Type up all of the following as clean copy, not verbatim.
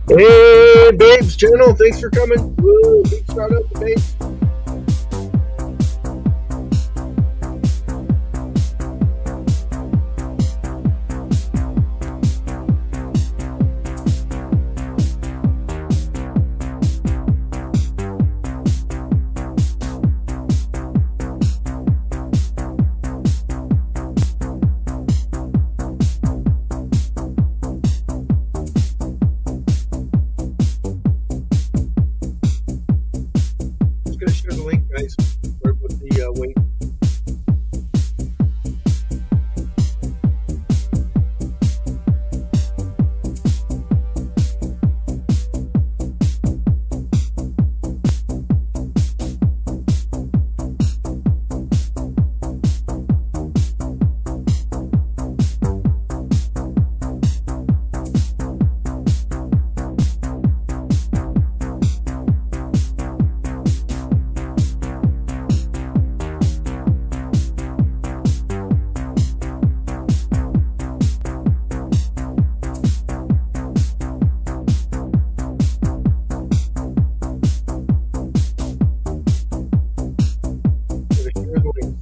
Hey, Babes Channel, thanks for coming. Woo, big shout out to Babes. Just gonna share the link, guys. Start with the weight. Gonna share the link.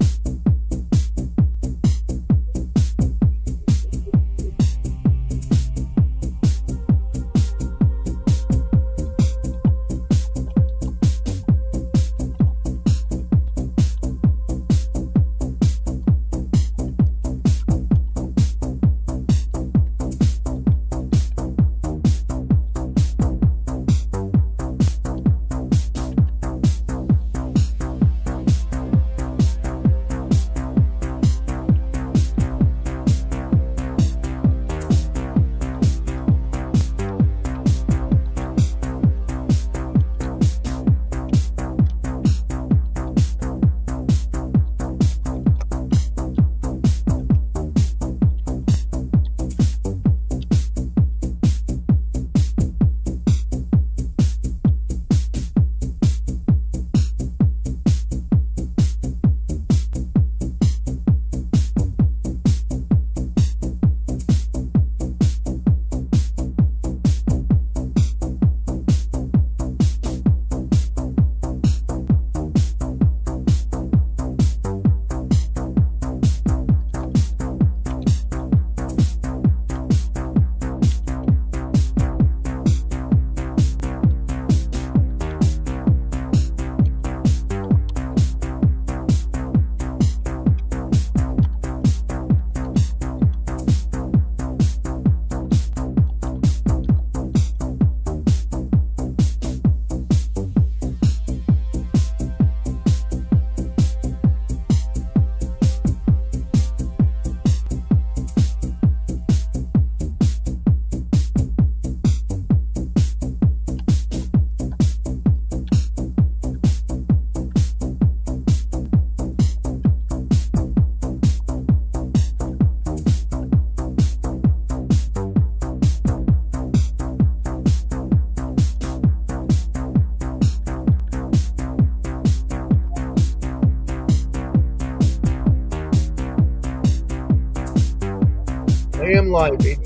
I am live, baby.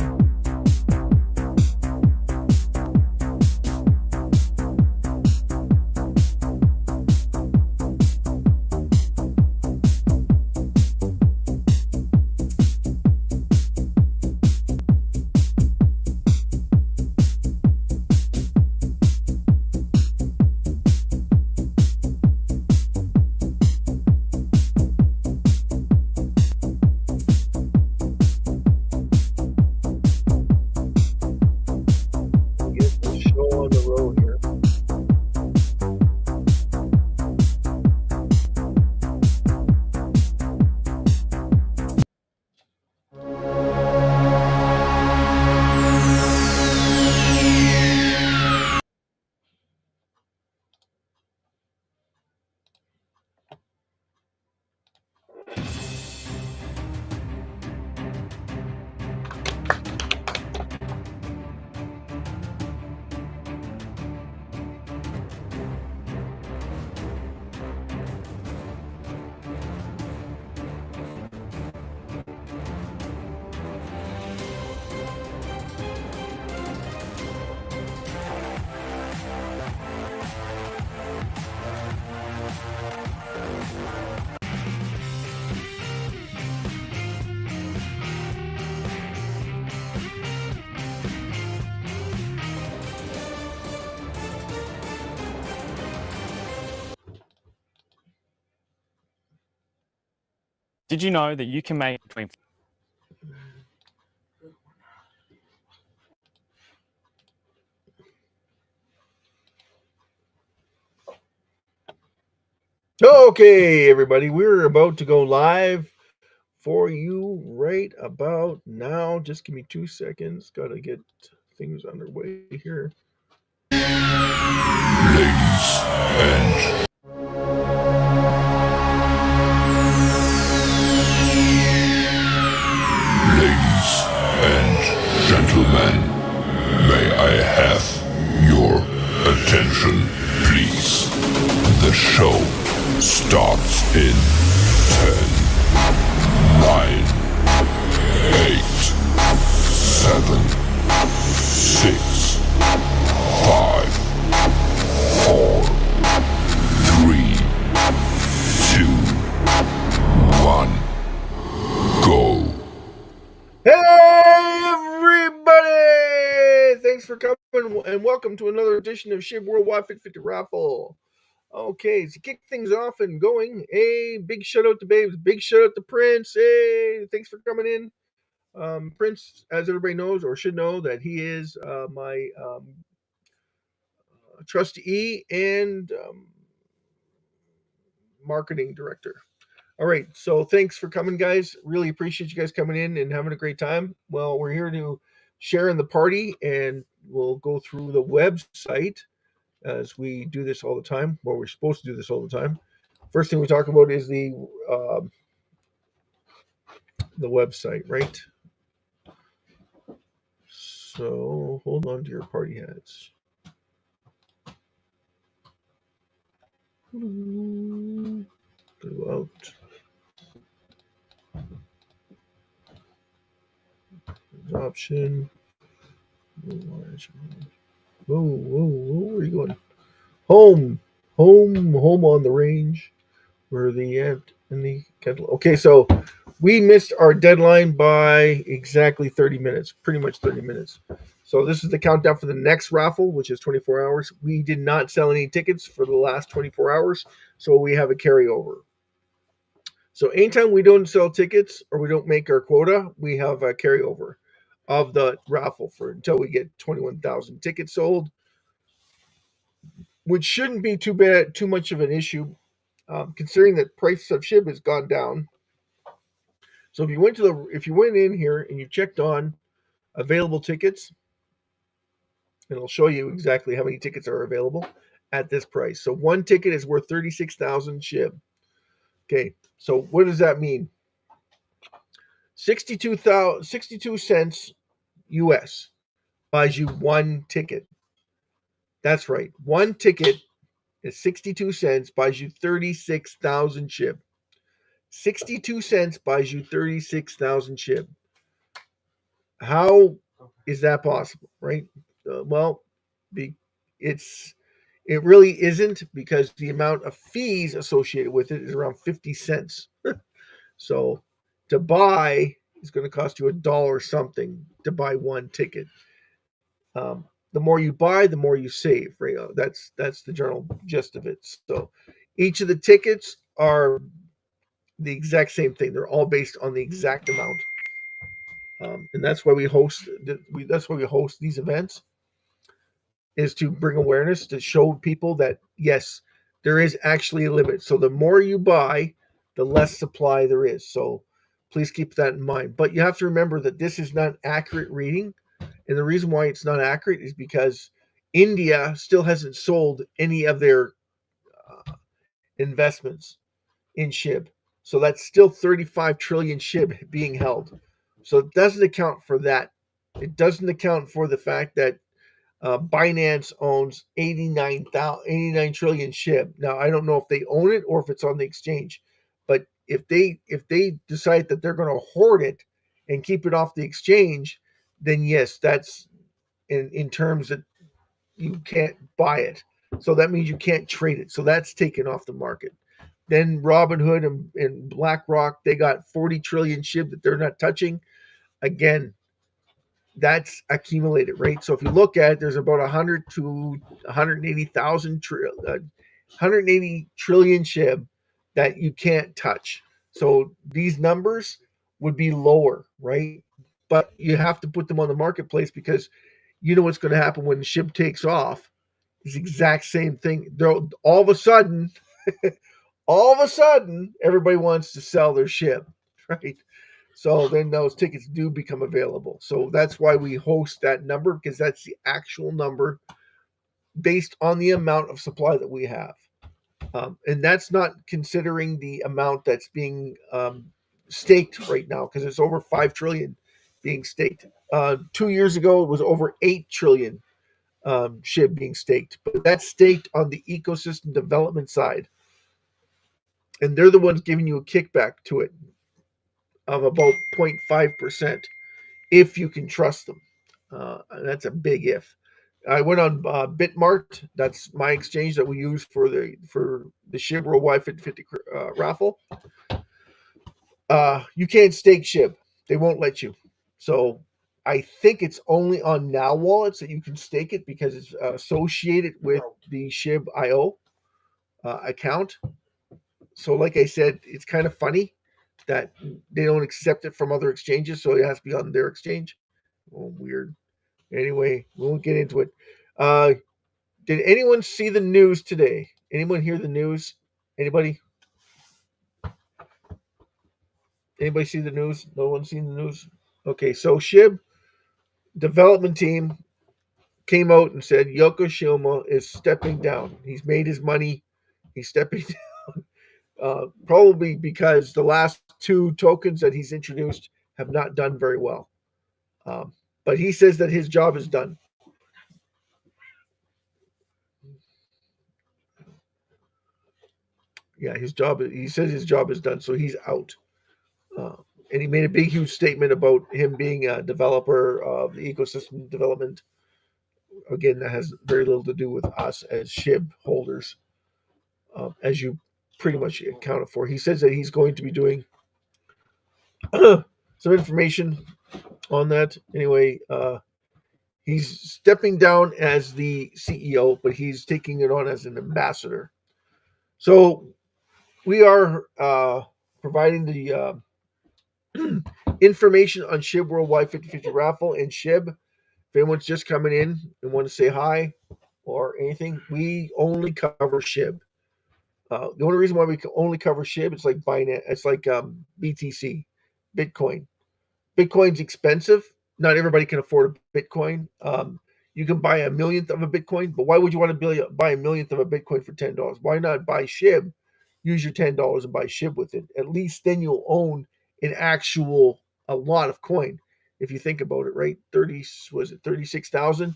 Did you know that you can make between... Okay, everybody, we're about to go live for you right about now. Just give me 2 seconds. Got to get things underway here. Ladies and gentlemen, may I have your attention, please? The show starts in 10, 9, 8, 7, 6, 5, 4, 3, 2, 1, go. Hey, everybody! Thanks for coming and welcome to another edition of SHIB Worldwide 50 Raffle. Okay, to kick things off and going, hey, big shout out to Babes, big shout out to Prince. Hey, thanks for coming in. Prince, as everybody knows or should know, that he is my trustee and marketing director. All right, so thanks for coming, guys. Really appreciate you guys coming in and having a great time. Well, we're here to share in the party, and we'll go through the website as we do this all the time. Well, we're supposed to do this all the time. First thing we talk about is the website, right? So hold on to your party hats. Go out. Option. Whoa, where are you going? Home on the range. Where the ant in the kettle. Okay, so we missed our deadline by exactly 30 minutes, pretty much 30 minutes. So this is the countdown for the next raffle, which is 24 hours. We did not sell any tickets for the last 24 hours, so we have a carryover. So anytime we don't sell tickets or we don't make our quota, we have a carryover of the raffle for until we get 21,000 tickets sold, which shouldn't be too much of an issue, considering that price of SHIB has gone down. So if you went in here and you checked on available tickets, it'll show you exactly how many tickets are available at this price. So one ticket is worth 36,000 SHIB. Okay, so what does that mean? 62 cents US buys you one ticket. That's right. One ticket is 62 cents, buys you 36,000 SHIB. 62 cents buys you 36,000 SHIB. How is that possible, right? Well, it really isn't, because the amount of fees associated with it is around 50 cents. So to buy is going to cost you $1 something to buy one ticket. The more you buy, the more you save, right? That's the general gist of it. So each of the tickets are the exact same thing. They're all based on the exact amount. And that's why we host these events, is to bring awareness, to show people that yes, there is actually a limit. So the more you buy, the less supply there is. So please keep that in mind. But you have to remember that this is not accurate reading, and the reason why it's not accurate is because India still hasn't sold any of their investments in SHIB. So that's still 35 trillion SHIB being held. So it doesn't account for that. It doesn't account for the fact that Binance owns 89 trillion SHIB. Now, I don't know if they own it or if it's on the exchange, but if they decide that they're going to hoard it and keep it off the exchange, then yes, that's in terms that you can't buy it. So that means you can't trade it. So that's taken off the market. Then Robinhood and BlackRock, they got 40 trillion SHIB that they're not touching. Again, that's accumulated, right? So if you look at it, there's about 100 to 180 trillion SHIB that you can't touch. So these numbers would be lower, right? But you have to put them on the marketplace because you know what's going to happen when the SHIB takes off. It's the exact same thing. All of a sudden, everybody wants to sell their SHIB, right? So then those tickets do become available. So that's why we host that number, because that's the actual number based on the amount of supply that we have. And that's not considering the amount that's being staked right now, because it's over 5 trillion being staked. 2 years ago, it was over 8 trillion SHIB being staked, but that's staked on the ecosystem development side. And they're the ones giving you a kickback to it of about 0.5% if you can trust them. That's a big if. I went on Bitmart. That's my exchange that we use for the SHIB Worldwide 50/50 raffle. You can't stake SHIB. They won't let you. So I think it's only on Now Wallets that you can stake it, because it's associated with the SHIB IO account. So like I said, it's kind of funny that they don't accept it from other exchanges, so it has to be on their exchange. Oh, weird. Anyway, we won't get into it. Did anyone see the news today? Anyone hear the news? Anybody? Anybody see the news? No one seen the news? Okay, so SHIB development team came out and said Yokoshima is stepping down. He's made his money. He's stepping down. Probably because the last 2 tokens that he's introduced have not done very well. But he says that his job is done. Yeah, he says his job is done, so he's out. And he made a big, huge statement about him being a developer of the ecosystem development. Again, that has very little to do with us as SHIB holders, as you pretty much accounted for. He says that he's going to be doing some information on that. Anyway, he's stepping down as the CEO, but he's taking it on as an ambassador. So we are providing the information on SHIB Worldwide 50/50 raffle and SHIB. If anyone's just coming in and want to say hi or anything, we only cover SHIB. The only reason why we only cover SHIB, it's like Binance, it's like BTC, Bitcoin. Bitcoin's expensive. Not everybody can afford a Bitcoin. You can buy a millionth of a Bitcoin, but why would you want to buy a millionth of a Bitcoin for $10? Why not buy SHIB? Use your $10 and buy SHIB with it. At least then you'll own a lot of coin. If you think about it, right? 36,000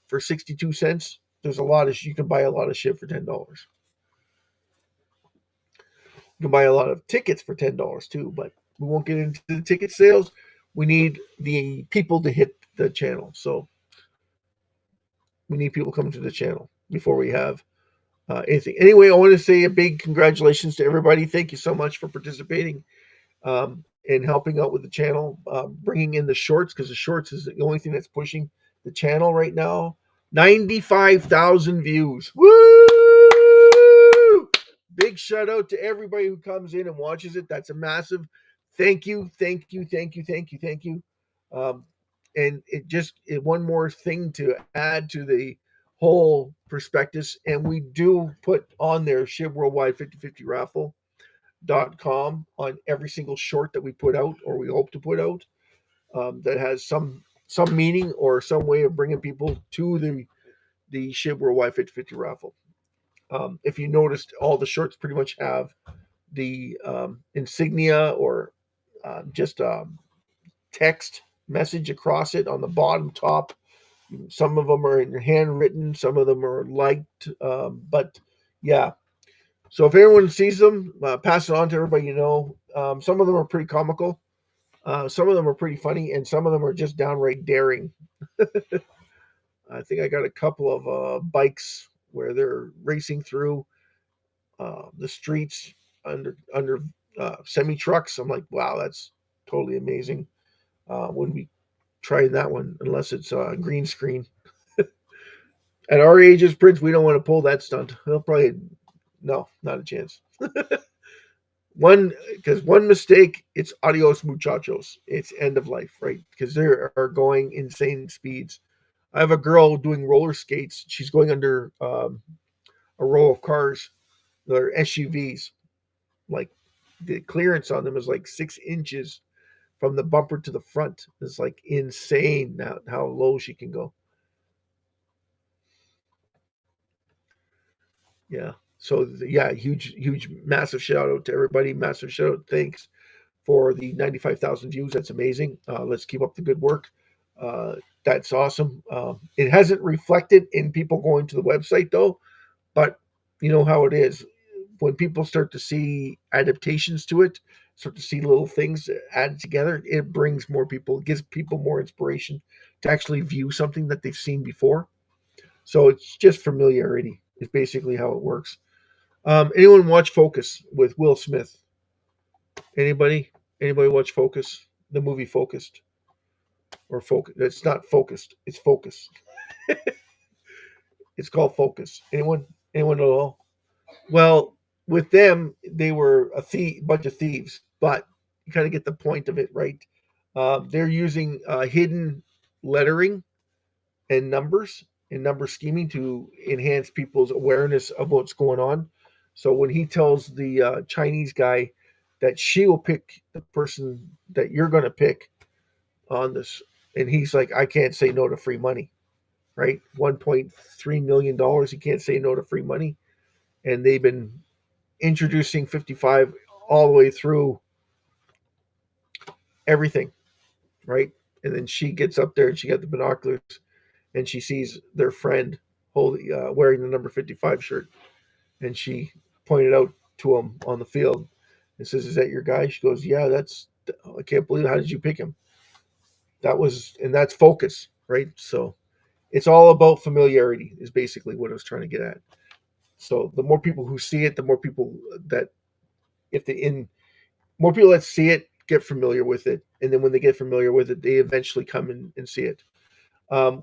for 62 cents. There's you can buy a lot of SHIB for $10. You can buy a lot of tickets for $10 too, but we won't get into the ticket sales. We need the people to hit the channel. So we need people coming to the channel before we have anything. Anyway, I want to say a big congratulations to everybody. Thank you so much for participating and helping out with the channel, bringing in the shorts, because the shorts is the only thing that's pushing the channel right now. 95,000 views. Woo! Big shout out to everybody who comes in and watches it. That's a massive thank you. And one more thing to add to the whole prospectus, and we do put on there SHIB Worldwide 50/50 raffle.com on every single short that we put out, or we hope to put out, that has some meaning or some way of bringing people to the SHIB Worldwide 50/50 raffle. If you noticed, all the shorts pretty much have the insignia or just text message across it on the bottom top. Some of them are handwritten, some of them are liked, but yeah. So if anyone sees them, pass it on to everybody you know. Some of them are pretty comical, some of them are pretty funny, and some of them are just downright daring. I think I got a couple of bikes where they're racing through the streets under semi trucks. I'm like, wow, that's totally amazing. Wouldn't be trying that one unless it's a green screen. At our ages, Prince, we don't want to pull that stunt. He'll probably no, not a chance. Because one mistake, it's adios muchachos. It's end of life, right? Because they are going insane speeds. I have a girl doing roller skates. She's going under a row of cars. They're SUVs. Like the clearance on them is like 6 inches from the bumper to the front. It's like insane now how low she can go. Yeah. So yeah, huge, massive shout out to everybody. Massive shout out. Thanks for the 95,000 views. That's amazing. Let's keep up the good work. Uh, that's awesome. It hasn't reflected in people going to the website though, but you know how it is. When people start to see adaptations to it, start to see little things added together, it brings more people, it gives people more inspiration to actually view something that they've seen before. So it's just familiarity is basically how it works. Anyone watch Focus with Will Smith? Anybody? Anybody watch Focus? The movie Focused or Focus? It's not Focused. It's Focus. It's called Focus. Anyone? Anyone at all? Well, with them, they were bunch of thieves, but you kind of get the point of it, right? They're using hidden lettering and numbers and number scheming to enhance people's awareness of what's going on. So when he tells the Chinese guy that she will pick the person that you're going to pick on this, and he's like, I can't say no to free money, right? $1.3 million. He can't say no to free money. And they've been introducing 55 all the way through everything, right? And then she gets up there and she got the binoculars and she sees their friend holding wearing the number 55 shirt, and she pointed out to him on the field and says, "Is that your guy?" She goes, "Yeah, that's. I can't believe it. How did you pick him?" That's focus, right? So it's all about familiarity is basically what I was trying to get at. So the more people who see it, the more people that if they in more people that see it get familiar with it, and then when they get familiar with it, they eventually come in and see it.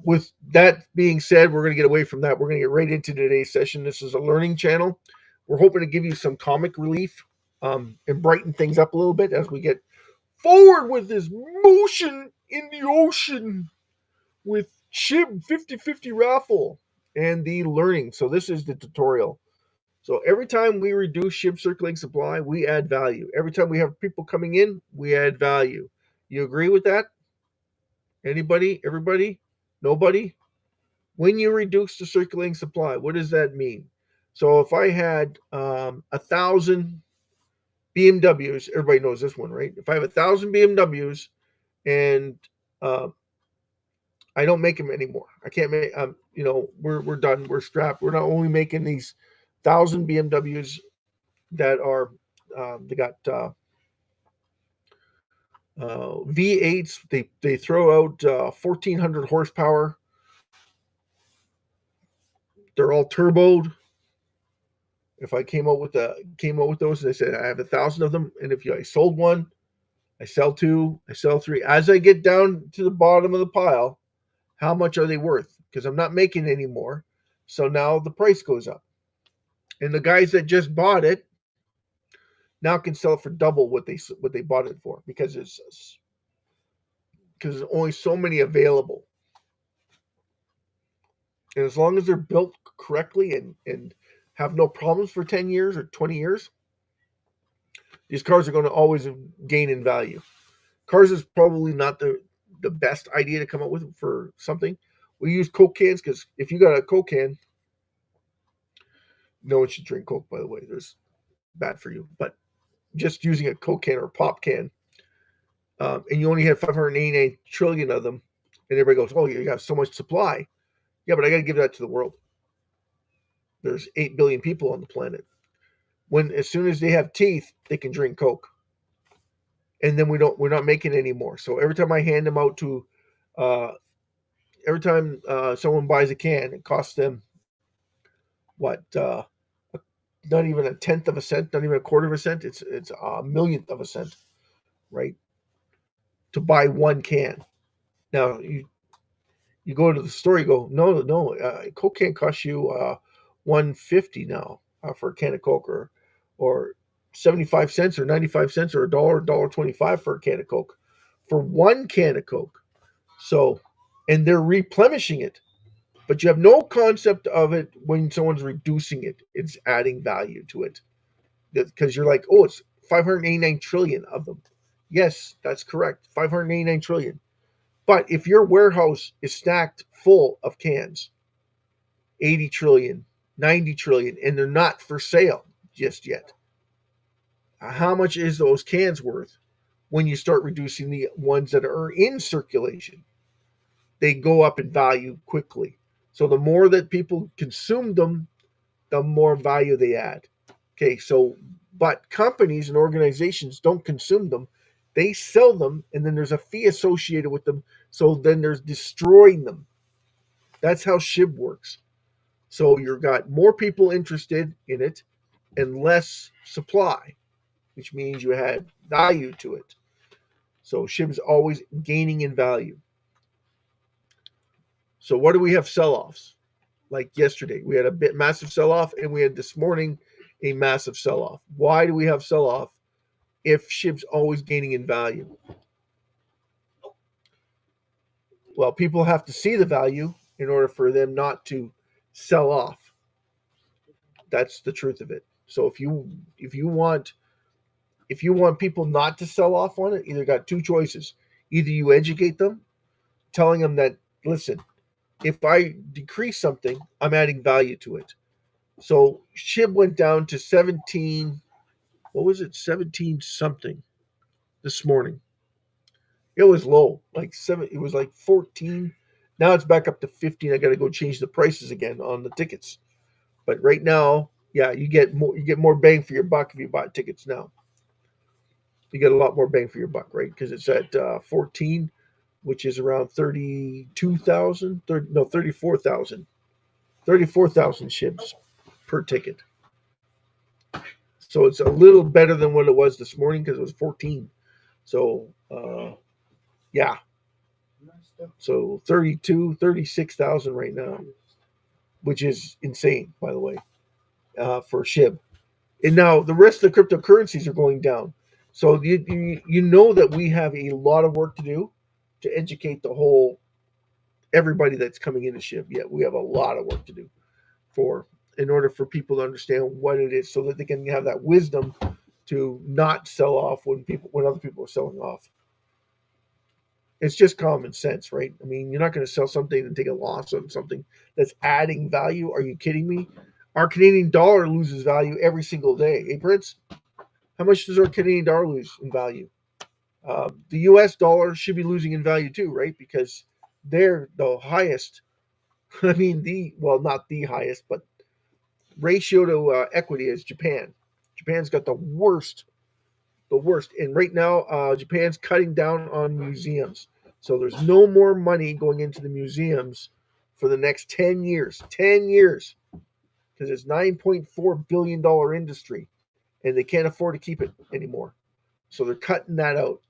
With that being said, we're going to get away from that. We're going to get right into today's session. This is a learning channel. We're hoping to give you some comic relief and brighten things up a little bit as we get forward with this motion in the ocean with SHIB 50/50 raffle and the learning. So this is the tutorial. So every time we reduce SHIB circulating supply, we add value. Every time we have people coming in, we add value. You agree with that? Anybody? Everybody? Nobody? When you reduce the circulating supply, what does that mean? So if I had 1,000 BMWs, everybody knows this one, right? If I have 1,000 BMWs and I don't make them anymore, I can't make. We're done. We're strapped. We're not only making these 1,000 BMWs that are they got V8s. They throw out 1,400 horsepower. They're all turboed. If I came out with those, and I said I have 1,000 of them, and if I sold one, I sell two, I sell three. As I get down to the bottom of the pile, how much are they worth? Because I'm not making any more, so now the price goes up, and the guys that just bought it now can sell it for double what they bought it for because there's only so many available, and as long as they're built correctly and have no problems for 10 years or 20 years, these cars are going to always gain in value. Cars is probably not the best idea to come up with for something. We use Coke cans because if you got a Coke can, no one should drink Coke, by the way. There's bad for you. But just using a Coke can or a pop can, and you only have 588 trillion of them, and everybody goes, "Oh, you got so much supply." Yeah, but I got to give that to the world. There's 8 billion people on the planet. As soon as they have teeth, they can drink Coke, and then we're not making any more. So every time I hand them out to, every time someone buys a can, it costs them what? Not even a tenth of a cent, not even a quarter of a cent. It's a millionth of a cent, right? To buy one can. Now you go to the store, you go, no, Coke can cost you $1.50 now for a can of Coke, or 75 cents or 95 cents or $1.25 for a can of Coke, for one can of Coke. So, and they're replenishing it, but you have no concept of it when someone's reducing it. It's adding value to it because you're like, oh, it's 589 trillion of them. Yes, that's correct. 589 trillion. But if your warehouse is stacked full of cans, 80 trillion, 90 trillion, and they're not for sale just yet, how much is those cans worth when you start reducing the ones that are in circulation? They go up in value quickly. So the more that people consume them, the more value they add. Okay, so but companies and organizations don't consume them. They sell them, and then there's a fee associated with them. So then there's destroying them. That's how SHIB works. So you've got more people interested in it and less supply, which means you had value to it. So SHIB's always gaining in value. So what do we have sell-offs? Like yesterday, we had a massive sell-off, and we had this morning a massive sell-off. Why do we have sell-off if SHIB's always gaining in value? Well, people have to see the value in order for them not to sell off. That's the truth of it. So if you want people not to sell off on it, either got two choices. Either you educate them, telling them that, listen, if I decrease something, I'm adding value to it. So SHIB went down to 17, what was it, 17 something this morning. It was low, like it was like 14. Now it's back up to 15. I got to go change the prices again on the tickets. But right now, yeah, you get more bang for your buck if you buy tickets now. You get a lot more bang for your buck, right? Because it's at 14, which is around 32,000, 34,000. 34,000 SHIBs per ticket. So it's a little better than what it was this morning because it was 14. So, yeah. So 36,000 right now, which is insane, by the way, for SHIB. And now the rest of the cryptocurrencies are going down. So you know that we have a lot of work to do to educate everybody that's coming into SHIB. Yeah, we have a lot of work to do in order for people to understand what it is, so that they can have that wisdom to not sell off when other people are selling off. It's just common sense, right? I mean, you're not going to sell something and take a loss on something that's adding value. Are you kidding me? Our Canadian dollar loses value every single day. Hey, Prince, how much does our Canadian dollar lose in value? The U.S. dollar should be losing in value too, right? Because they're the highest. I mean, not the highest, but ratio to equity is Japan. Japan's got the worst. And right now, Japan's cutting down on museums. So there's no more money going into the museums for the next 10 years. 10 years. Because it's $9.4 billion industry. And they can't afford to keep it anymore. So they're cutting that out.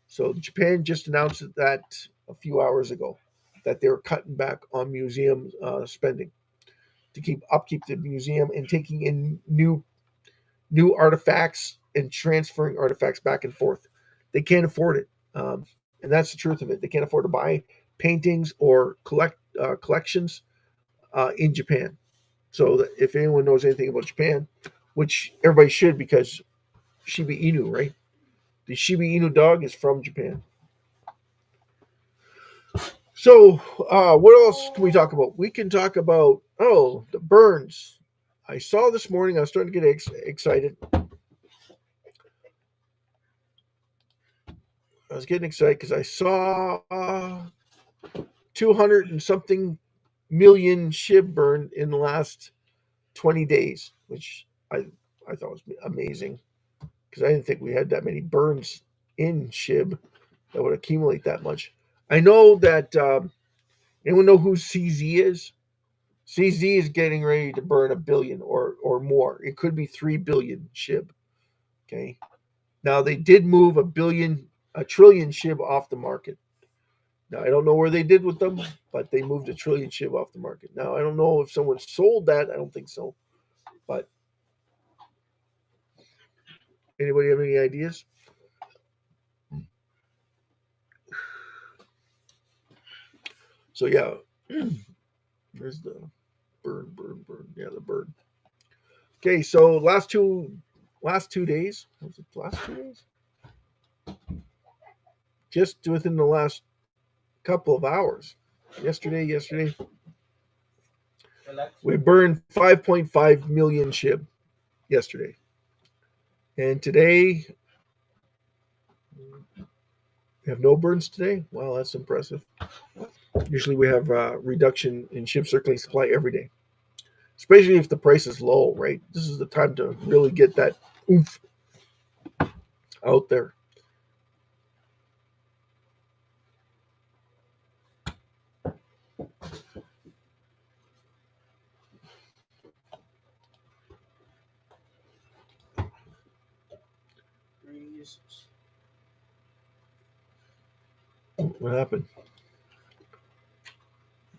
So Japan just announced that a few hours ago, that they were cutting back on museum spending to upkeep the museum and taking in new artifacts and transferring artifacts back and forth. They can't afford it, and that's the truth of it. They can't afford to buy paintings or collections in Japan. So if anyone knows anything about Japan, which everybody should, because Shiba Inu, right? The Shiba Inu dog is from Japan. So what else can we talk about? We can talk about, the burns. I saw this morning, I was starting to get excited. I was getting excited because I saw 200 and something million SHIB burned in the last 20 days, which I thought was amazing, because I didn't think we had that many burns in SHIB that would accumulate that much. I know that anyone know who CZ is? CZ is getting ready to burn 1 billion or more. It could be 3 billion SHIB. Okay. Now they did move 1 trillion SHIB off the market. Now I don't know where they did with them, but they moved 1 trillion SHIB off the market. Now I don't know if someone sold that. I don't think so. But Anybody have any ideas? So yeah, there's the burn. Yeah, the burn. Okay, so last two days. Was it the last 2 days? Just within the last couple of hours. Yesterday, we burned 5.5 million SHIB yesterday. And today, we have no burns today. Wow, that's impressive. Usually we have reduction in SHIB circulating supply every day, especially if the price is low, right? This is the time to really get that oomph out there. What happened?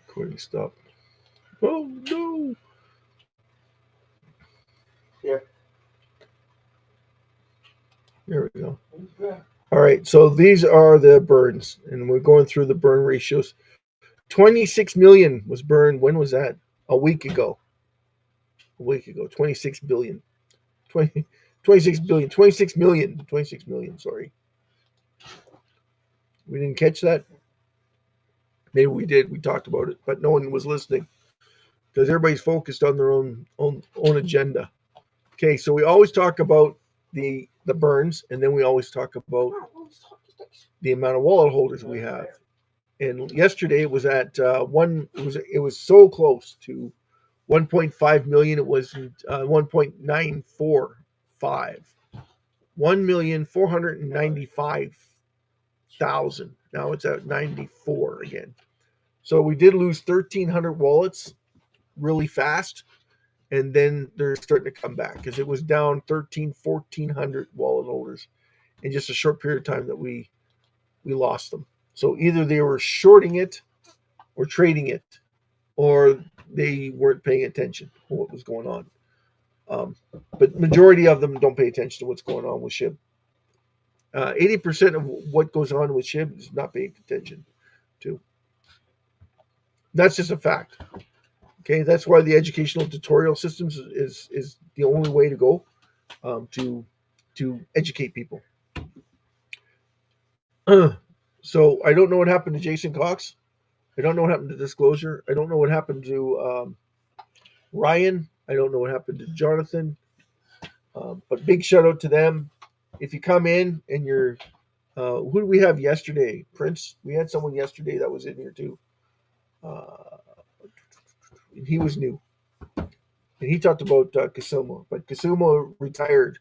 Recording stopped. Oh no! Yeah. There we go. All right, so these are the burns, and we're going through the burn ratios. 26 million was burned. When was that? A week ago. 26 billion. 26 billion. 26 million. 26 million, sorry. We didn't catch that? Maybe we did. We talked about it, but no one was listening because everybody's focused on their own agenda. Okay, so we always talk about the burns, and then we always talk about the amount of wallet holders we have. And yesterday it was at one. It was so close to 1.5 million. It was 1.945. 1,495,000. Now it's at 94 again. So we did lose 1,300 wallets really fast, and then they're starting to come back because it was down 1,400 wallet holders in just a short period of time that we lost them. So either they were shorting it or trading it, or they weren't paying attention to what was going on. But majority of them don't pay attention to what's going on with SHIB. 80% of what goes on with SHIB is not paying attention to. That's just a fact. Okay, that's why the educational tutorial systems is the only way to go to educate people. So I don't know what happened to Jason Cox. I don't know what happened to Disclosure. I don't know what happened to Ryan. I don't know what happened to Jonathan. But big shout out to them. If you come in and you're, who did we have yesterday? Prince. We had someone yesterday that was in here too. He was new, and he talked about Kasuma. But Kasuma retired.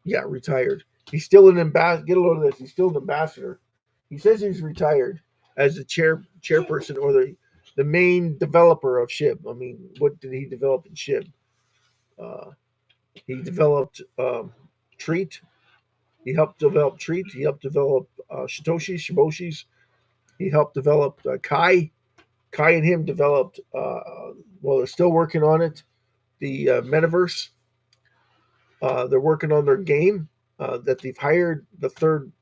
Yeah, retired. He's still an ambassador. Get a load of this. He's still an ambassador. He says he's retired as the chairperson or the main developer of SHIB. I mean, what did he develop in SHIB? He developed Treat. He helped develop Treat. He helped develop Shiboshis. He helped develop Kai. Kai and him developed, they're still working on it, the metaverse. They're working on their game that they've hired the third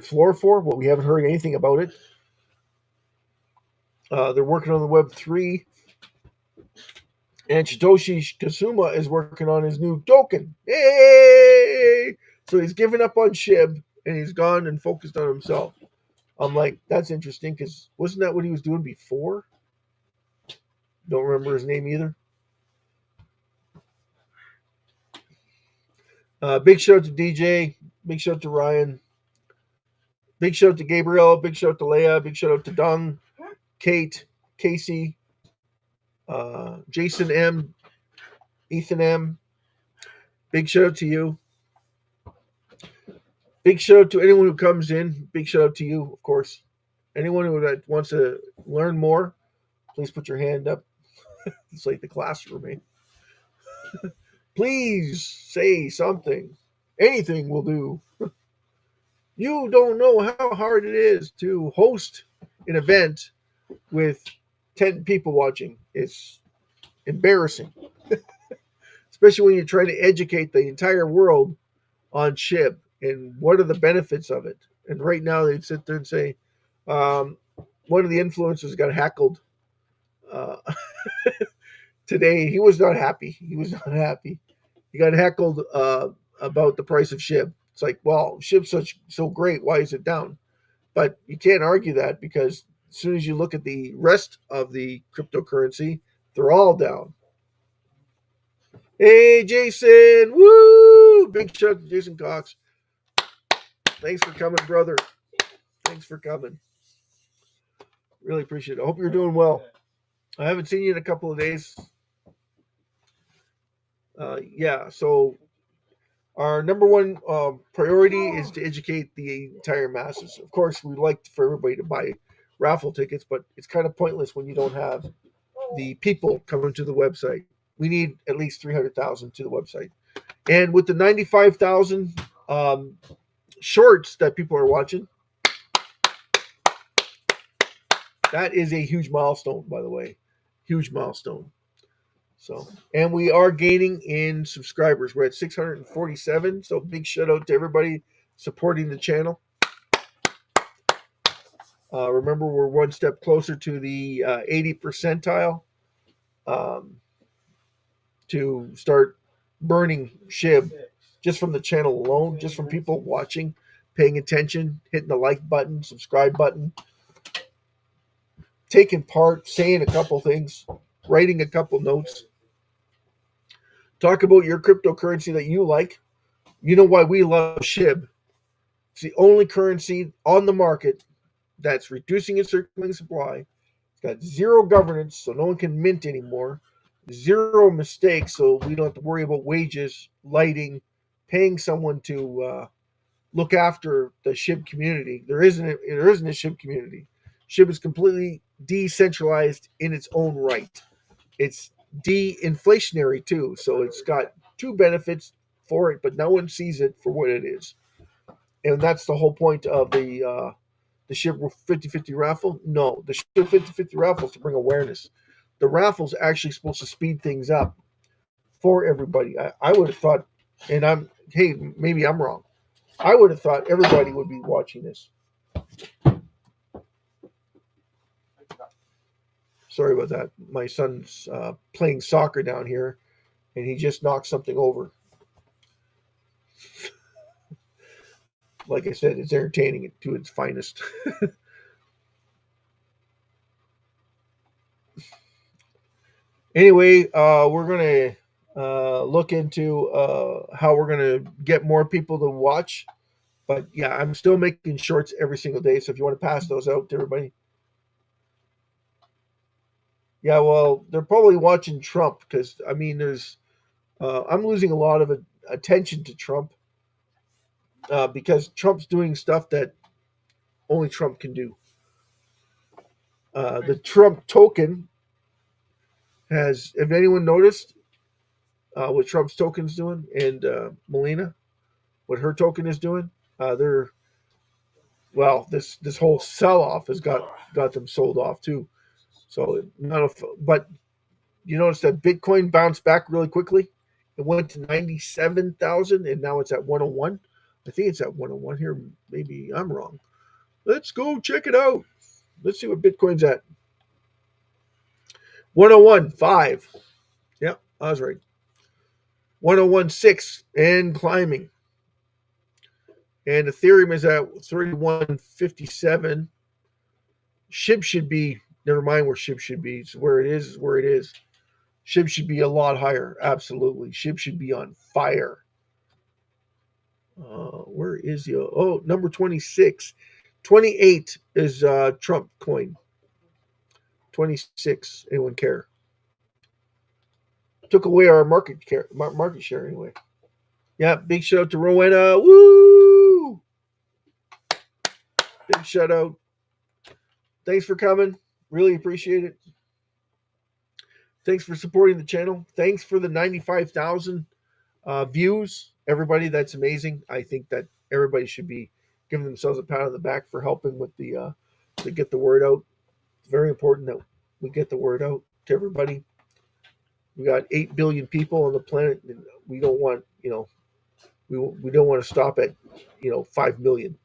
floor for, but we haven't heard anything about it. They're working on the Web3. And Satoshi Kasuma is working on his new token. Yay! So he's given up on SHIB and he's gone and focused on himself. I'm like, that's interesting because wasn't that what he was doing before? Don't remember his name either. Big shout out to DJ. Big shout out to Ryan. Big shout out to Gabriel. Big shout out to Leia. Big shout out to Dung, Kate, Casey, Jason M, Ethan M. Big shout out to you. Big shout out to anyone who comes in. Big shout out to you, of course. Anyone who wants to learn more, please put your hand up. It's like the classroom, eh? Please say something. Anything will do. You don't know how hard it is to host an event with 10 people watching. It's embarrassing. especially when you're trying to educate the entire world on SHIB and what are the benefits of it. And right now they'd sit there and say, one of the influencers got heckled uh, today. He was not happy. He was not happy. He got heckled about the price of SHIB. It's like, well, SHIB's so great. Why is it down? But you can't argue that because as soon as you look at the rest of the cryptocurrency, they're all down. Hey, Jason. Woo! Big shout out to Jason Cox. Thanks for coming, brother. Thanks for coming. Really appreciate it. I hope you're doing well. I haven't seen you in a couple of days. Yeah, so our number one priority is to educate the entire masses. Of course, we'd like for everybody to buy raffle tickets, but it's kind of pointless when you don't have the people coming to the website. We need at least 300,000 to the website. And with the 95,000 shorts that people are watching, that is a huge milestone, by the way. Huge milestone. So, and we are gaining in subscribers. We're at 647. So big shout out to everybody supporting the channel. Remember, we're one step closer to the 80 percentile to start burning SHIB just from the channel alone, just from people watching, paying attention, hitting the like button, subscribe button, taking part, saying a couple things, writing a couple notes. Talk about your cryptocurrency that you like. You know why we love SHIB. It's the only currency on the market that's reducing its circulating supply. It's got zero governance, so no one can mint anymore. Zero mistakes, so we don't have to worry about wages, lighting, paying someone to look after the SHIB community. There isn't a SHIB community. SHIB is completely decentralized in its own right. It's de-inflationary too, so it's got two benefits for it, but no one sees it for what it is. And that's the whole point of the SHIB 50/50 raffle. No, the SHIB 50/50 raffle is to bring awareness. The raffle is actually supposed to speed things up for everybody. I would have thought, and maybe I'm wrong. I would have thought everybody would be watching this. Sorry about that. My son's playing soccer down here, and he just knocked something over. Like I said, it's entertaining to its finest. Anyway, we're going to look into how we're going to get more people to watch. But yeah, I'm still making shorts every single day. So if you want to pass those out to everybody. Yeah, well, they're probably watching Trump because, I mean, I'm losing a lot of attention to Trump because Trump's doing stuff that only Trump can do. The Trump token have anyone noticed what Trump's token's doing? And Melina, what her token is doing? This whole sell-off has got them sold off too. So but you notice that Bitcoin bounced back really quickly. It went to 97,000 and now it's at 101. I think it's at 101 here. Maybe I'm wrong. Let's go check it out. Let's see what Bitcoin's at. 101.5. Yep, I was right. 101.6 and climbing. And Ethereum is at 31.57. SHIB should be, never mind where SHIB should be. It's where it is where it is. SHIB should be a lot higher. Absolutely. SHIB should be on fire. Where is the number 26? 28 is Trump coin. 26. Anyone care? Took away our market share anyway. Yeah, big shout out to Rowena. Woo! Big shout out. Thanks for coming. Really appreciate it. Thanks for supporting the channel. Thanks for the 95,000 views. Everybody, that's amazing. I think that everybody should be giving themselves a pat on the back for helping with to get the word out. It's very important that we get the word out to everybody. We got 8 billion people on the planet, and we don't want, we don't want to stop at, 5 million,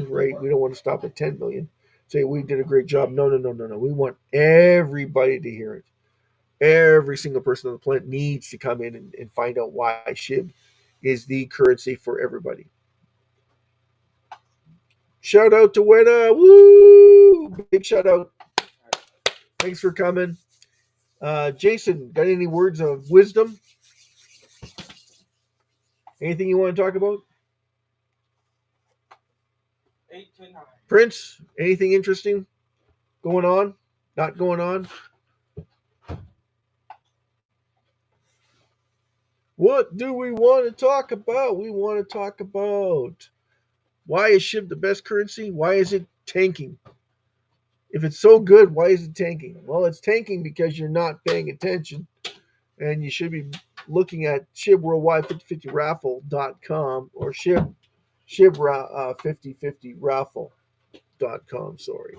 right? We don't want to stop at 10 million. Say we did a great job. No, no, no, no, no. We want everybody to hear it. Every single person on the planet needs to come in and find out why SHIB is the currency for everybody. Shout out to Wena. Woo! Big shout out. Thanks for coming. Jason, got any words of wisdom? Anything you want to talk about? 8 to 9. Prince, anything interesting going on? Not going on? What do we want to talk about? We want to talk about why is SHIB the best currency? Why is it tanking? If it's so good, why is it tanking? Well, it's tanking because you're not paying attention, and you should be looking at SHIB Worldwide 5050raffle.com or SHIB 5050raffle.com. Sorry.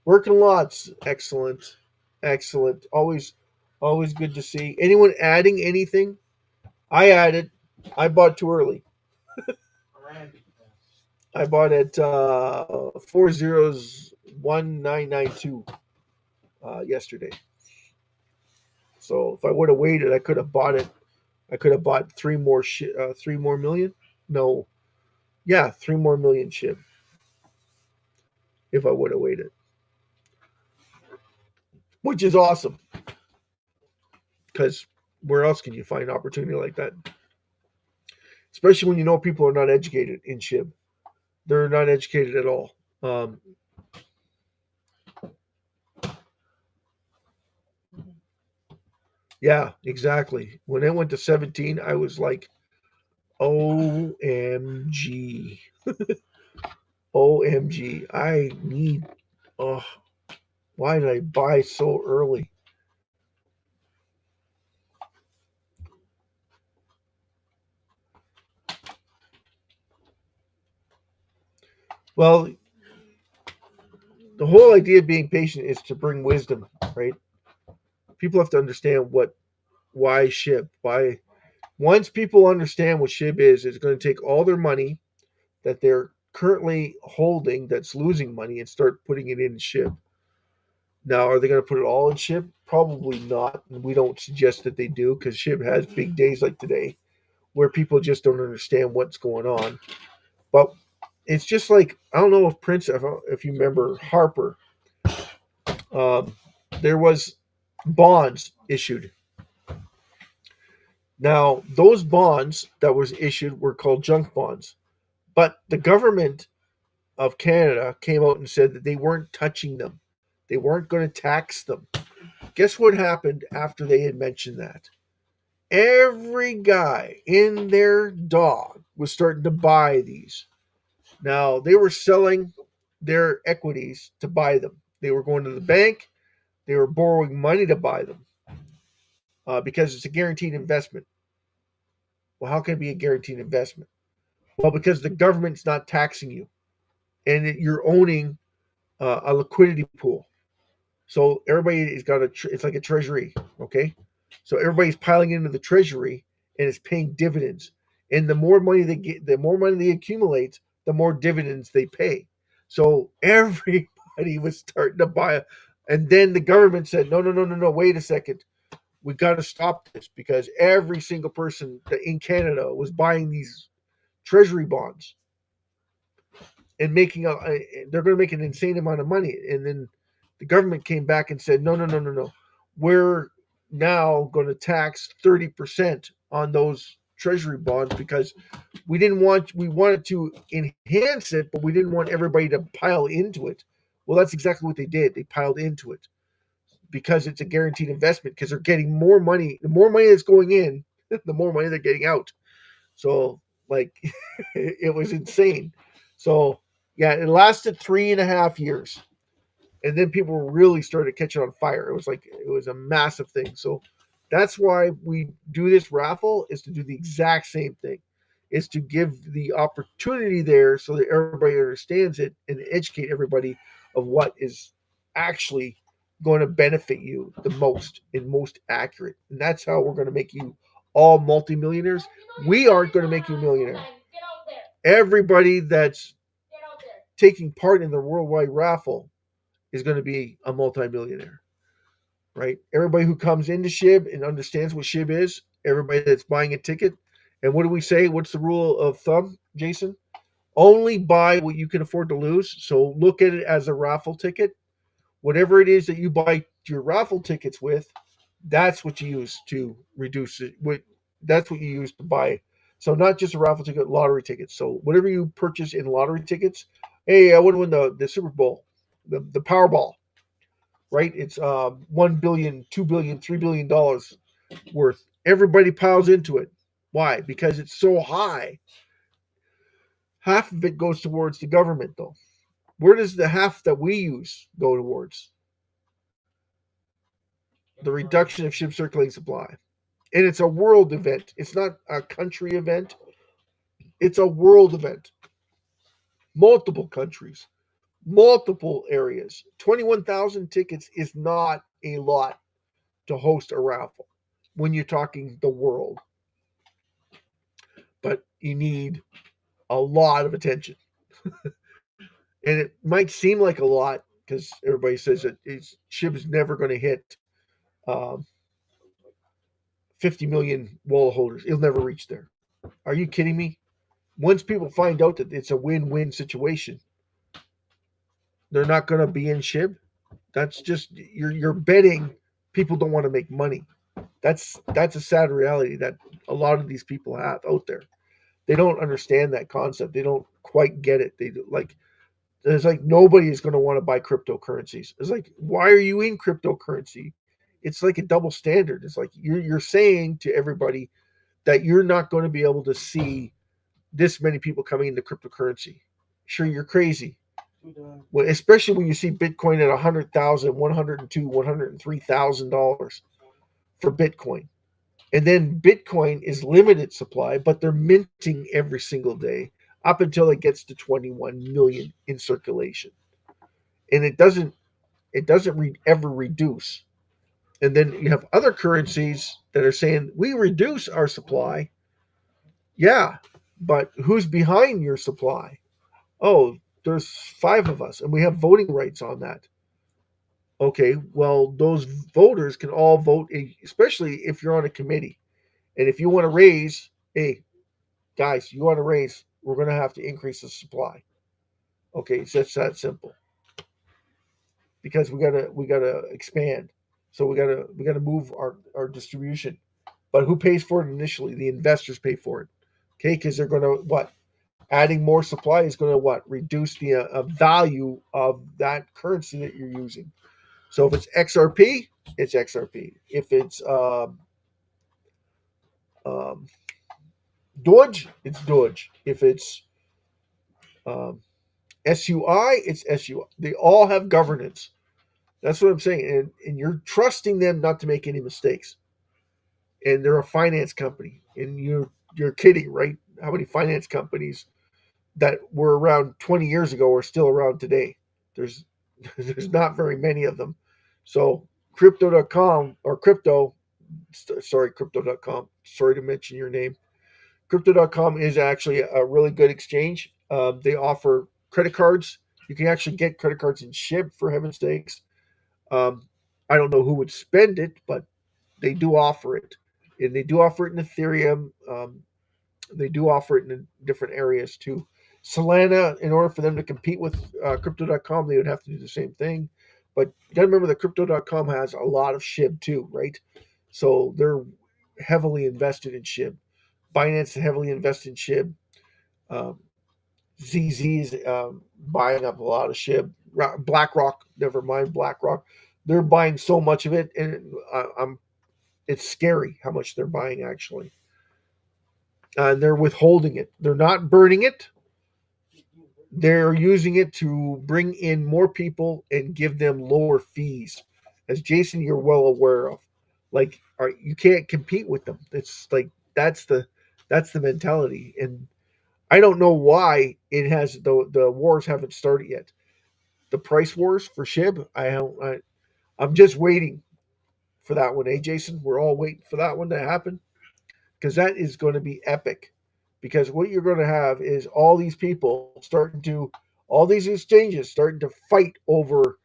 Working lots. Excellent. Excellent. Always good to see. Anyone adding anything? I added. I bought too early. I bought at 401992 yesterday. So if I would have waited, I could have bought it. I could have bought 3 more million. No, yeah, 3 more million SHIB. If I would have waited, which is awesome. Because where else can you find an opportunity like that? Especially when you know people are not educated in SHIB. They're not educated at all. Yeah, exactly. When it went to 17, I was like, OMG. OMG. I need, oh, why did I buy so early? Well, the whole idea of being patient is to bring wisdom, right? People have to understand why SHIB. Why once people understand what SHIB is, it's going to take all their money that they're currently holding that's losing money and start putting it in SHIB. Now, are they going to put it all in SHIB? Probably not. And we don't suggest that they do because SHIB has big days like today where people just don't understand what's going on. But it's just like, I don't know if Prince, if you remember Harper, there was bonds issued. Now, those bonds that was issued were called junk bonds. But the government of Canada came out and said that they weren't touching them. They weren't going to tax them. Guess what happened after they had mentioned that? Every guy in their dog was starting to buy these. Now, they were selling their equities to buy them. They were going to the bank. They were borrowing money to buy them because it's a guaranteed investment. Well, how can it be a guaranteed investment? Well, because the government's not taxing you, and you're owning a liquidity pool. So everybody's got it's like a treasury, okay? So everybody's piling into the treasury and it's paying dividends. And the more money they get, the more money they accumulate, the more dividends they pay. So everybody was starting to buy. And then the government said, no, no, no, no, no, wait a second. We got to stop this because every single person in Canada was buying these treasury bonds and they're going to make an insane amount of money. And then the government came back and said, no, no, no, no, no. We're now going to tax 30% on those treasury bonds because we wanted to enhance it, but we didn't want everybody to pile into it. Well, that's exactly what they did. They piled into it because it's a guaranteed investment because they're getting more money. The more money that's going in, the more money they're getting out. So, like, it was insane. So, yeah, it lasted 3.5 years. And then people really started catching on fire. It was a massive thing. So that's why we do this raffle, is to do the exact same thing. Is to give the opportunity there so that everybody understands it and educate everybody of what is actually going to benefit you the most and most accurate. And that's how we're going to make you all multimillionaires. We aren't going to make you a millionaire. Everybody that's taking part in the worldwide raffle is going to be a multimillionaire, right? Everybody who comes into SHIB and understands what SHIB is, everybody that's buying a ticket. And what do we say? What's the rule of thumb, Jason? Only buy what you can afford to lose. So look at it as a raffle ticket. Whatever it is that you buy your raffle tickets with, that's what you use to reduce it. That's what you use to buy. So not just a raffle ticket, lottery tickets. So whatever you purchase in lottery tickets, hey, I want to win the Super Bowl, the Powerball, right? It's $1 billion, $2 billion, $3 billion worth. Everybody piles into it. Why? Because it's so high. Half of it goes towards the government, though. Where does the half that we use go towards? The reduction of ship circulating supply. And it's a world event. It's not a country event. It's a world event. Multiple countries, multiple areas. 21,000 tickets is not a lot to host a raffle when you're talking the world. But you need a lot of attention. And it might seem like a lot because everybody says that SHIB's never going to hit 50 million wallet holders. It'll never reach there. Are you kidding me? Once people find out that it's a win-win situation, they're not going to be in SHIB. That's just you're betting people don't want to make money. That's a sad reality that a lot of these people have out there. They don't understand that concept. They don't quite get it. It's like nobody is going to want to buy cryptocurrencies. It's like, why are you in cryptocurrency? It's like a double standard. It's like you're saying to everybody that you're not going to be able to see this many people coming into cryptocurrency. Sure, you're crazy. Well, especially when you see Bitcoin at $100,000, $102,000, $103,000 for Bitcoin. And then Bitcoin is limited supply, but they're minting every single day up until it gets to 21 million in circulation. And it doesn't ever reduce. And then you have other currencies that are saying we reduce our supply. Yeah, but who's behind your supply? Oh, there's 5 of us and we have voting rights on that. Okay, well, those voters can all vote, especially if you're on a committee. And if you want to raise, hey, guys, you want to raise, we're going to have to increase the supply. Okay, it's just that simple. Because we gotta expand. So we gotta move our distribution. But who pays for it initially? The investors pay for it. Okay, because they're going to what? Adding more supply is going to what? Reduce the value of that currency that you're using. So if it's XRP, it's XRP. If it's Doge, it's Doge. If it's SUI, it's SUI. They all have governance. That's what I'm saying. And you're trusting them not to make any mistakes. And they're a finance company. And you're kidding, right? How many finance companies that were around 20 years ago are still around today? There's not very many of them. So crypto.com or crypto, sorry, crypto.com. Sorry to mention your name. Crypto.com is actually a really good exchange. They offer credit cards. You can actually get credit cards in SHIB, for heaven's sakes. I don't know who would spend it, but they do offer it. And they do offer it in Ethereum. They do offer it in different areas too. Solana, in order for them to compete with crypto.com, they would have to do the same thing. But you got to remember that crypto.com has a lot of SHIB too, right? So they're heavily invested in SHIB. Binance is heavily invested in SHIB. ZZ is buying up a lot of SHIB. BlackRock, never mind BlackRock. They're buying so much of it, and it's scary how much they're buying actually. And they're withholding it. They're not burning it. They're using it to bring in more people and give them lower fees. As Jason, you're well aware of. Like, you can't compete with them. It's like that's the mentality. And I don't know why it has the wars haven't started yet. The price wars for SHIB, I'm just waiting for that one, Jason? We're all waiting for that one to happen because that is going to be epic. Because what you're going to have is all these people all these exchanges starting to fight over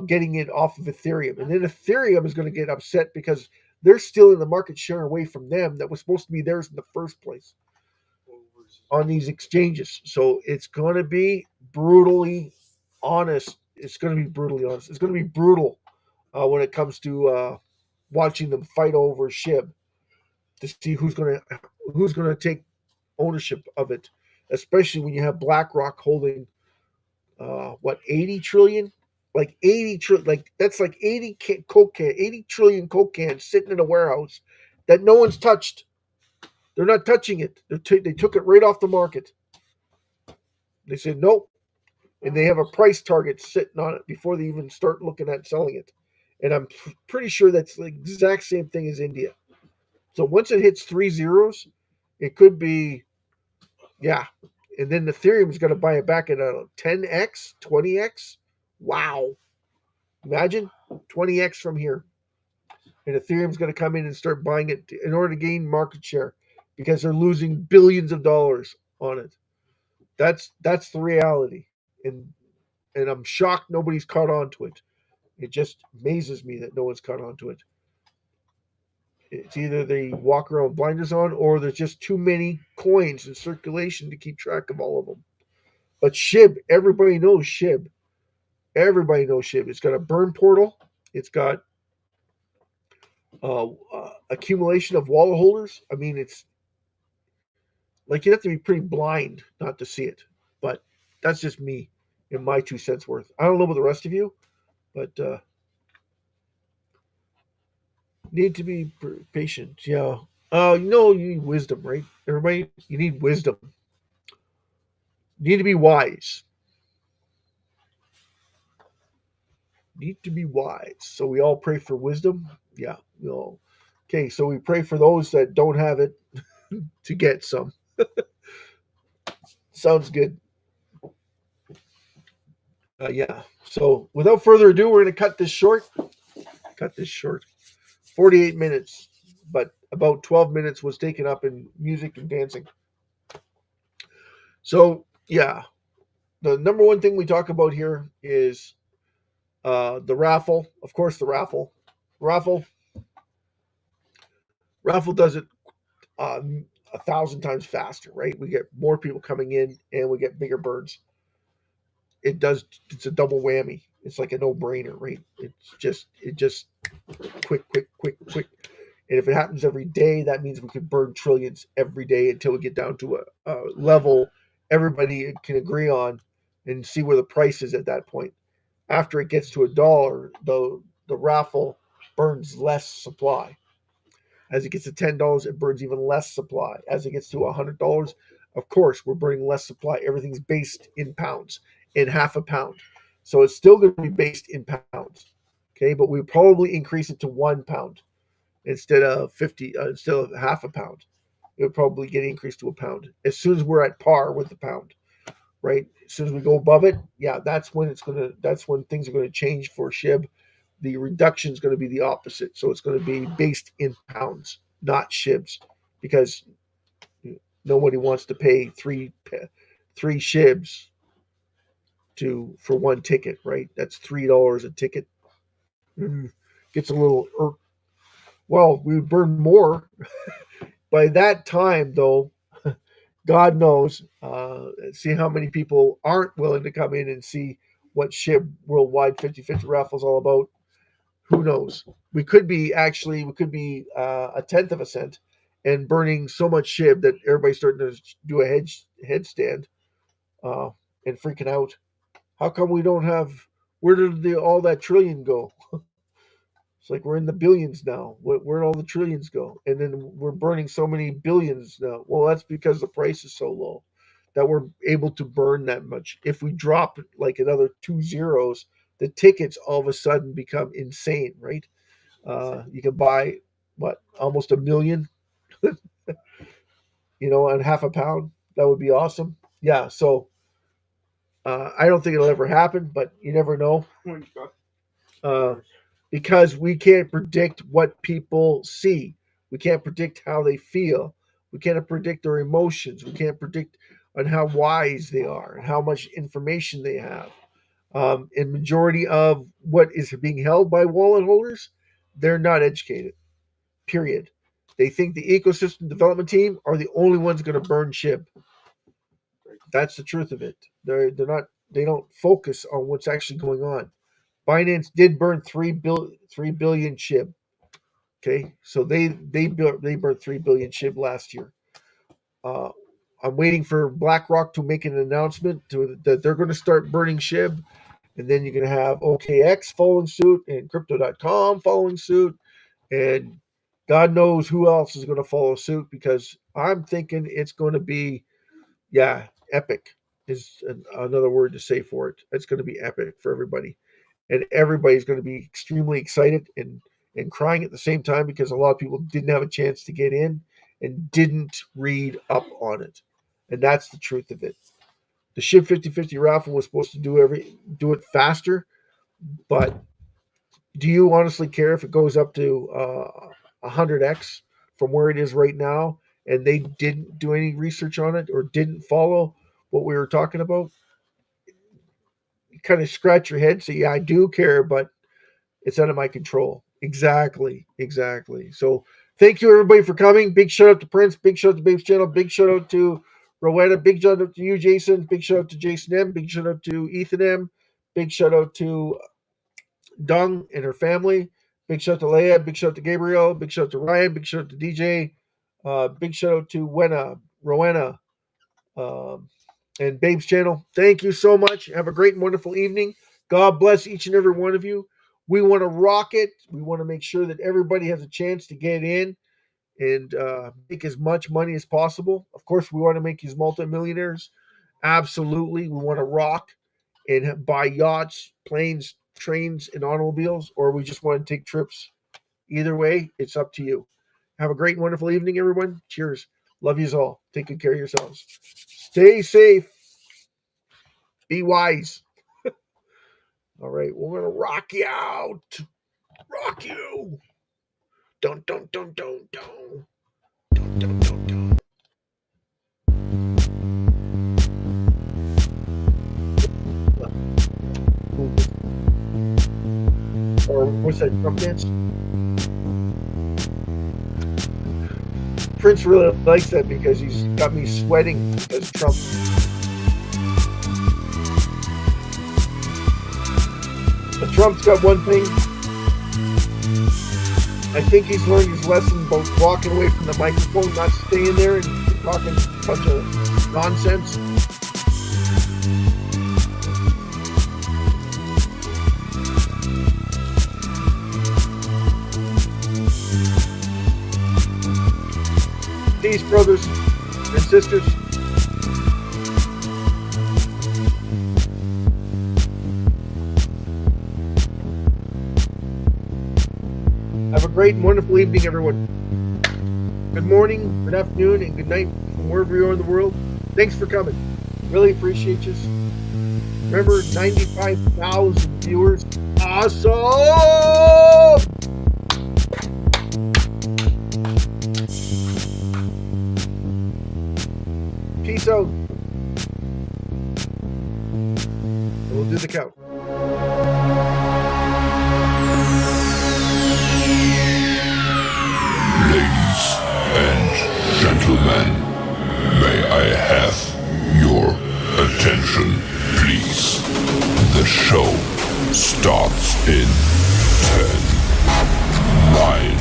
getting it off of Ethereum. And then Ethereum is going to get upset because they're stealing the market share away from them that was supposed to be theirs in the first place on these exchanges. So it's going to be brutally honest. It's going to be brutally honest. It's going to be brutal when it comes to watching them fight over SHIB to see who's going to take ownership of it, especially when you have BlackRock holding 80 trillion, like 80 trillion, like that's like 80 trillion Coke cans sitting in a warehouse that no one's touched. They're not touching it. They took it right off the market. They said nope, and they have a price target sitting on it before they even start looking at selling it. And I'm pretty sure that's the exact same thing as India. So once it hits 3 zeros, it could be, yeah. And then Ethereum's going to buy it back at a 10x, 20x. Wow. Imagine 20x from here. And Ethereum's going to come in and start buying it in order to gain market share because they're losing billions of dollars on it. That's the reality. And I'm shocked nobody's caught on to it. It just amazes me that no one's caught on to it. It's either they walk around with blinders on or there's just too many coins in circulation to keep track of all of them. But SHIB, everybody knows SHIB. Everybody knows SHIB. It's got a burn portal. It's got accumulation of wallet holders. I mean, it's like you have to be pretty blind not to see it. But that's just me and my 2 cents worth. I don't know about the rest of you, but need to be patient. Yeah. You need wisdom, right? Everybody, you need wisdom. You need to be wise. Need to be wise. So we all pray for wisdom. Yeah. Okay. So we pray for those that don't have it to get some. Sounds good. Yeah. So without further ado, we're going to cut this short. 48 minutes, but about 12 minutes was taken up in music and dancing. So, yeah, the number one thing we talk about here is the raffle. Of course, the raffle. Raffle does it 1,000 times faster, right? We get more people coming in and we get bigger birds. It's a double whammy. It's like a no-brainer, right? It just quick. And if it happens every day, that means we could burn trillions every day until we get down to a level everybody can agree on and see where the price is at that point. After it gets to $1, the raffle burns less supply. As it gets to $10, it burns even less supply. As it gets to $100, of course, we're burning less supply. Everything's based in pounds, in half a pound. So it's still going to be based in pounds. Okay, but we probably increase it to 1 pound instead of half a pound. It would probably get increased to a pound as soon as we're at par with the pound, right? As soon as we go above it, yeah, that's when things are going to change for SHIB. The reduction is going to be the opposite. So it's going to be based in pounds, not SHIBs, because nobody wants to pay three SHIBs for one ticket, right? That's $3 a ticket. Gets a little well, we would burn more. By that time, though, God knows, see how many people aren't willing to come in and see what SHIB Worldwide 50/50 Raffle is all about. Who knows? We could be a tenth of a cent and burning so much SHIB that everybody's starting to do a headstand and freaking out. How come we don't have? Where did all that trillion go? It's like we're in the billions now. Where'd all the trillions go? And then we're burning so many billions now. Well, that's because the price is so low that we're able to burn that much. If we drop like another 2 zeros, the tickets all of a sudden become insane, right? You can buy almost 1 million, on half a pound. That would be awesome. Yeah. So I don't think it'll ever happen, but you never know. because we can't predict what people see. We can't predict how they feel. We can't predict their emotions. We can't predict on how wise they are and how much information they have. And majority of what is being held by wallet holders, they're not educated. Period. They think the ecosystem development team are the only ones going to burn SHIB. That's the truth of it. They're not. They don't focus on what's actually going on. Binance did burn 3 billion SHIB. Okay, so they burned 3 billion SHIB last year. I'm waiting for BlackRock to make an announcement that they're going to start burning SHIB, and then you're going to have OKX following suit and Crypto.com following suit, and God knows who else is going to follow suit, because I'm thinking it's going to be, epic is another word to say for it. It's going to be epic for everybody, and everybody's going to be extremely excited and crying at the same time, because a lot of people didn't have a chance to get in and didn't read up on it. And that's the truth of it. The SHIB 50/50 raffle was supposed to do it faster, but do you honestly care if it goes up to 100x from where it is right now, and they didn't do any research on it or didn't follow what we were talking about? You kind of scratch your head, say, yeah, I do care, but it's out of my control. Exactly. So thank you, everybody, for coming. Big shout out to Prince. Big shout out to Babe's channel. Big shout out to Rowena. Big shout out to you, Jason. Big shout out to Jason M. Big shout out to Ethan M. Big shout out to Dung and her family. Big shout out to Leia. Big shout out to Gabriel. Big shout out to Ryan. Big shout out to DJ. Big shout out to Rowena, and Babe's channel. Thank you so much. Have a great and wonderful evening. God bless each and every one of you. We want to rock it. We want to make sure that everybody has a chance to get in and make as much money as possible. Of course, we want to make these multi-millionaires. Absolutely. We want to rock and buy yachts, planes, trains, and automobiles, or we just want to take trips. Either way, it's up to you. Have a great and wonderful evening, everyone. Cheers. Love yous all. Take good care of yourselves. Stay safe. Be wise. All right, we're going to rock you out. Rock you. Don't. Or what's that, Trump dance? Prince really likes that because he's got me sweating because Trump. But Trump's got one thing. I think he's learned his lesson about walking away from the microphone, not staying there and talking a bunch of nonsense. Peace, brothers and sisters. Have a great and wonderful evening, everyone. Good morning, good afternoon, and good night from wherever you are in the world. Thanks for coming. Really appreciate you. Remember, 95,000 viewers. Awesome! Peace out. We'll do the count. Ladies and gentlemen, may I have your attention, please? The show starts in 10, 9,